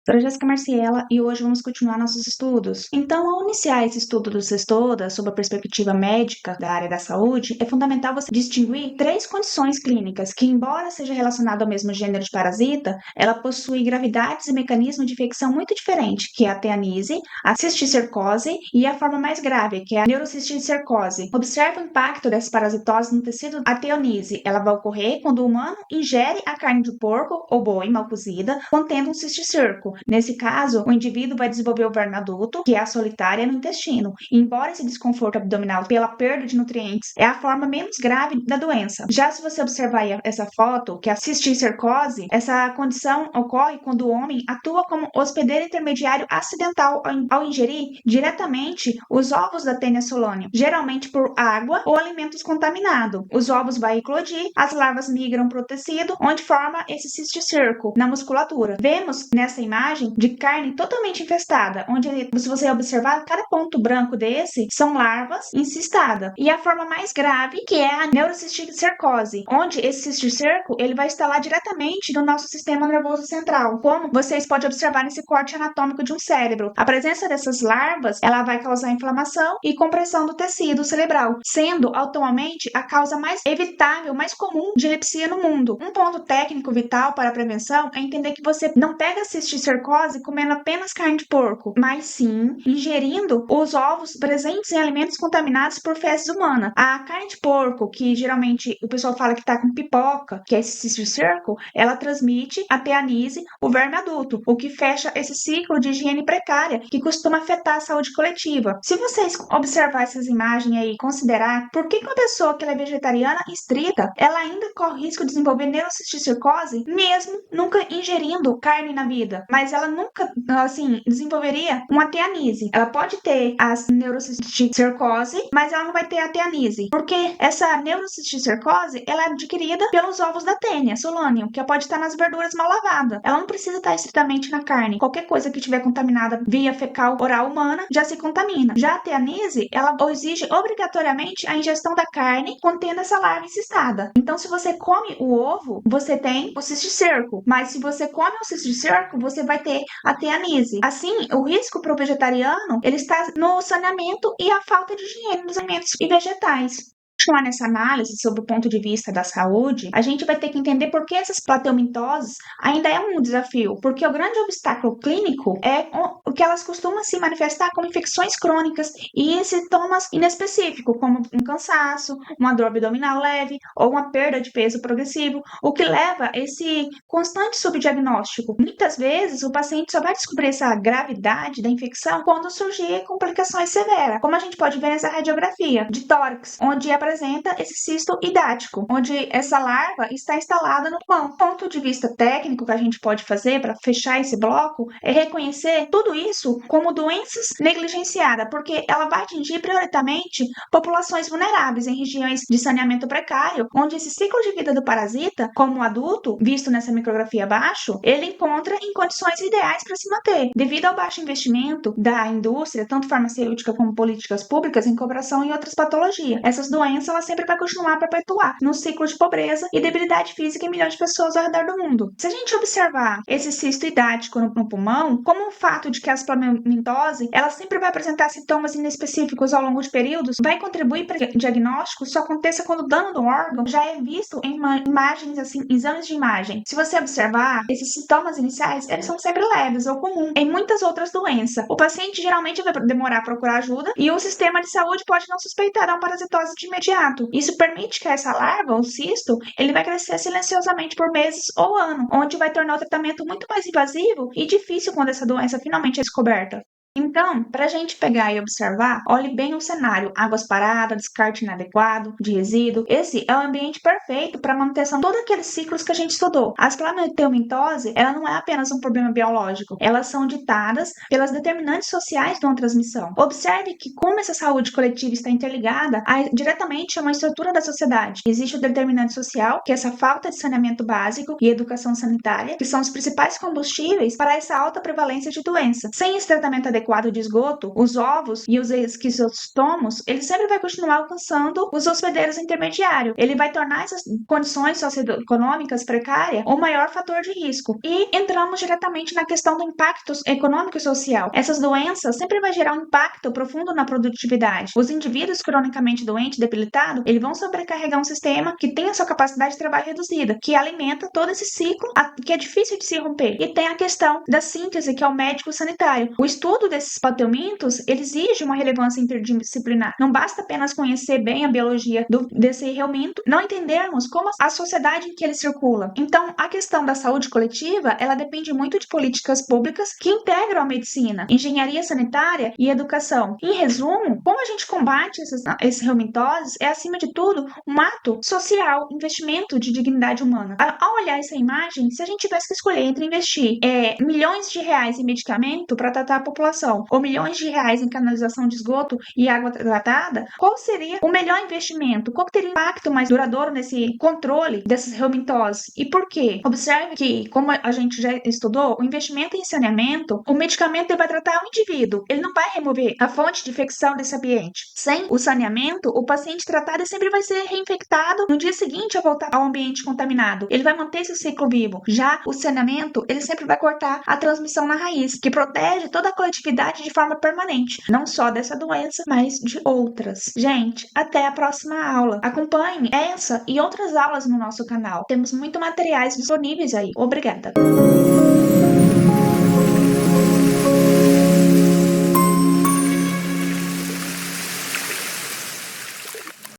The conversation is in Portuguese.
Sou Jéssica Marciela e hoje vamos continuar nossos estudos. Então, ao iniciar esse estudo do Sextoda, sob a perspectiva médica da área da saúde, é fundamental você distinguir três condições clínicas que, embora seja relacionada ao mesmo gênero de parasita, ela possui gravidades e mecanismos de infecção muito diferentes, que é a teanise, a cisticercose e a forma mais grave, que é a neurocisticercose. Observe o impacto dessa parasitose no tecido. A teonise, ela vai ocorrer quando o humano ingere a carne de porco ou boi mal cozida, contendo um cisticerco. Nesse caso, o indivíduo vai desenvolver o verme adulto, que é a solitária no intestino. E, embora esse desconforto abdominal pela perda de nutrientes é a forma menos grave da doença. Já se você observar aí essa foto, que é a cisticercose, essa condição ocorre quando o homem atua como hospedeiro intermediário acidental ao ingerir diretamente os ovos da Taenia solanium, geralmente por água ou alimentos contaminados. Os ovos vão eclodir, as larvas migram para o tecido, onde forma esse cisticerco na musculatura. Vemos nessa imagem de carne totalmente infestada, onde, se você observar, cada ponto branco desse são larvas encistadas. E a forma mais grave, que é a neurocisticercose, onde esse cisticerco ele vai instalar diretamente no nosso sistema nervoso central, como vocês podem observar nesse corte anatômico de um cérebro. A presença dessas larvas, ela vai causar inflamação e compressão do tecido cerebral, sendo atualmente a causa mais evitável, mais comum de epilepsia no mundo. Um ponto técnico vital para a prevenção é entender que você não pega cisticercose comendo apenas carne de porco, mas sim ingerindo os ovos presentes em alimentos contaminados por fezes humanas. A carne de porco, que geralmente o pessoal fala que tá com pipoca, que é esse cisticerco, ela transmite a teanise, o verme adulto, o que fecha esse ciclo de higiene precária que costuma afetar a saúde coletiva. Se vocês observar essas imagens aí e considerar por que uma pessoa que ela é vegetariana estrita, ela ainda corre risco de desenvolver neurocisticercose, mesmo nunca ingerindo carne na vida, mas ela nunca, assim, desenvolveria uma teanise. Ela pode ter a neurocisticercose, mas ela não vai ter a teanise, porque essa neurocisticercose, ela é adquirida pelos ovos da Taenia solanium, que pode estar nas verduras mal lavadas. Ela não precisa estar estritamente na carne. Qualquer coisa que estiver contaminada via fecal oral humana já se contamina. Já a teanise, ela exige obrigatoriamente a ingestão da carne contendo essa larva encistada. Então, se você come o ovo, você tem o cisticerco, mas se você come o cisticerco, você vai ter a teanise. Assim, o risco para o vegetariano, ele está no saneamento e a falta de higiene dos alimentos e vegetais. Continuar nessa análise sobre o ponto de vista da saúde, a gente vai ter que entender por que essas plateumitoses ainda é um desafio, porque o grande obstáculo clínico é o que elas costumam se manifestar como infecções crônicas e em sintomas inespecíficos, como um cansaço, uma dor abdominal leve ou uma perda de peso progressivo, o que leva a esse constante subdiagnóstico. Muitas vezes, o paciente só vai descobrir essa gravidade da infecção quando surgir complicações severas, como a gente pode ver nessa radiografia de tórax, onde apresenta esse cisto hidático, onde essa larva está instalada no pulmão. Do ponto de vista técnico que a gente pode fazer para fechar esse bloco é reconhecer tudo isso como doenças negligenciadas, porque ela vai atingir prioritariamente populações vulneráveis em regiões de saneamento precário, onde esse ciclo de vida do parasita, como o adulto, visto nessa micrografia abaixo, ele encontra em condições ideais para se manter, devido ao baixo investimento da indústria, tanto farmacêutica como políticas públicas, em cooperação em outras patologias. Essas doenças ela sempre vai continuar a perpetuar no ciclo de pobreza e debilidade física em milhões de pessoas ao redor do mundo. Se a gente observar esse cisto hidático no pulmão, como o fato de que a asplamentose ela sempre vai apresentar sintomas inespecíficos ao longo de períodos, vai contribuir para que o diagnóstico só aconteça quando o dano do órgão já é visto em imagens, assim, exames de imagem. Se você observar, esses sintomas iniciais, eles são sempre leves ou comuns em muitas outras doenças. O paciente geralmente vai demorar a procurar ajuda e o sistema de saúde pode não suspeitar uma parasitose de imediato. Isso permite que essa larva, o cisto, ele vai crescer silenciosamente por meses ou ano, onde vai tornar o tratamento muito mais invasivo e difícil quando essa doença finalmente é descoberta. Então, para a gente pegar e observar, olhe bem o cenário: águas paradas, descarte inadequado de resíduo. Esse é o ambiente perfeito para a manutenção de todos aqueles ciclos que a gente estudou. As plameteumitose, ela não é apenas um problema biológico, elas são ditadas pelas determinantes sociais de uma transmissão. Observe que como essa saúde coletiva está interligada diretamente a uma estrutura da sociedade. Existe o determinante social, que é essa falta de saneamento básico e educação sanitária, que são os principais combustíveis para essa alta prevalência de doença. Sem esse tratamento adequado, adequado de esgoto, os ovos e os esquizostomos, ele sempre vai continuar alcançando os hospedeiros intermediários. Ele vai tornar essas condições socioeconômicas precárias o maior fator de risco. E entramos diretamente na questão do impacto econômico e social. Essas doenças sempre vai gerar um impacto profundo na produtividade. Os indivíduos cronicamente doentes, debilitados, eles vão sobrecarregar um sistema que tem a sua capacidade de trabalho reduzida, que alimenta todo esse ciclo que é difícil de se romper. E tem a questão da síntese, que é o médico sanitário. O estudo desses pateumintos, ele exige uma relevância interdisciplinar. Não basta apenas conhecer bem a biologia desse helminto, não entendermos como a sociedade em que ele circula. Então, a questão da saúde coletiva, ela depende muito de políticas públicas que integram a medicina, engenharia sanitária e educação. Em resumo, como a gente combate esses helmintoses é, acima de tudo, um ato social, investimento de dignidade humana. Ao olhar essa imagem, se a gente tivesse que escolher entre investir milhões de reais em medicamento para tratar a população ou milhões de reais em canalização de esgoto e água tratada, qual seria o melhor investimento? Qual teria o impacto mais duradouro nesse controle dessas helmintoses? E por quê? Observe que, como a gente já estudou, o investimento em saneamento, o medicamento ele vai tratar o indivíduo, ele não vai remover a fonte de infecção desse ambiente. Sem o saneamento, o paciente tratado sempre vai ser reinfectado no dia seguinte a voltar ao ambiente contaminado. Ele vai manter esse ciclo vivo. Já o saneamento, ele sempre vai cortar a transmissão na raiz, que protege toda a coletividade de forma permanente, não só dessa doença, mas de outras. Gente, até a próxima aula. Acompanhe essa e outras aulas no nosso canal. Temos muito materiais disponíveis aí. Obrigada!